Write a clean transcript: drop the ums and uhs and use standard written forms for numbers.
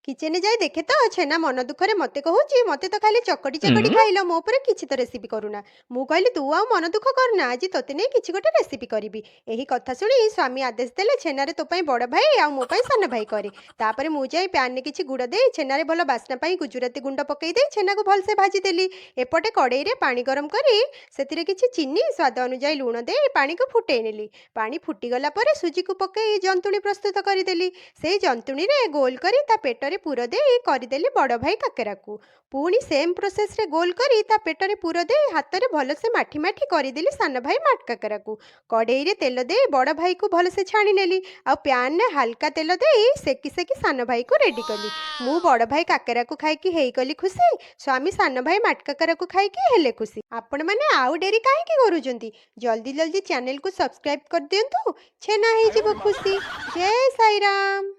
Kitchen जाई देखे तो छेना मन दुखरे मते कहूची मते तो खाली चकटी चकटी खाइल मो ଉପରେ କିଛି ତ ରେସିପି କରୁନା। ମୁଁ କହିଲି ତୁ ଆଉ ମନ ଦୁଃଖ କରନା, ଆଜି ତୋତେ ନେଇ କିଛି ଗୋଟେ ରେସିପି କରିବି। ଏହି କଥା ଶୁଣି ସ୍ୱାମୀ ଆଦେଶ ଦେଲେ ଛେନାରେ ତୋ ପାଇଁ ବଡ଼ ଭାଇ ଆଉ ମୋ ପାଇଁ ସାନ ଭାଇ କରେ। ତାପରେ ମୁଁ ଯାଇ ପ୍ୟାନରେ କିଛି ଗୁଡ଼ ଦେଇ ଛେନାରେ ଭଲ ବାସ୍ନା ପାଇଁ ଗୁଜୁରାତି ଗୁଣ୍ଡ ପକେଇ ଦେଇ ଛେନାକୁ ଭଲସେ ଭାଜିଦେଲି। ଏପଟେ କଡ଼େଇରେ ପାଣି ଗରମ କରି ସେଥିରେ କିଛି ଚିନି ସ୍ୱାଦ ଅନୁଯାୟୀ ଲୁଣ ଦେଇ ପାଣିକୁ ଫୁଟେଇ ନେଲି। ପାଣି ଫୁଟିଗଲା ପରେ ସୁଜିକୁ ପକେଇ ଜନ୍ତୁଣି ପ୍ରସ୍ତୁତ କରିଦେଲି। ସେଇ ଜନ୍ତୁଣିରେ ଗୋଲ କରି ତା ପେଟରେ ପୁର ଦେଇ କରିଦେଲି ବଡ଼ ଭାଇ କାକେରାକୁ। ପୁଣି ସେମ୍ ପ୍ରୋସେସରେ ଗୋଲ କରି ତା ପେଟରେ ପୁର ଦେଇ ହାତରେ ଭଲସେ ମାଠି ମାଠି କରିଦେଲି ସାନ ଭାଇ ମାଠ କାକେରାକୁ। କଡ଼େଇରେ ତେଲ ଦେଇ ବଡ଼ ଭାଇକୁ ଭଲସେ ଛାଣି ନେଲି। ଆଉ ପ୍ୟାନରେ ହାଲକା ତେଲ ଦେଇ ସେକି ସେକି ସାନ ଭାଇକୁ ରେଡ଼ି କଲି। ମୁଁ ବଡ଼ ଭାଇ କାକେରାକୁ ଖାଇକି ହେଇଗଲି ଖୁସି, ସ୍ୱାମୀ ସାନ ଭାଇ ମାଠ କାକେରାକୁ ଖାଇକି ହେଲେ ଖୁସି। ଆପଣମାନେ ଆଉ ଡେରି କାହିଁକି କରୁଛନ୍ତି? ଜଲ୍ଦି ଜଲ୍ଦି ଚ୍ୟାନେଲକୁ ସବସ୍କ୍ରାଇବ୍ କରିଦିଅନ୍ତୁ, ଛେନା ହେଇଯିବ ଖୁସି। ଜୟ ସାଇରାମ।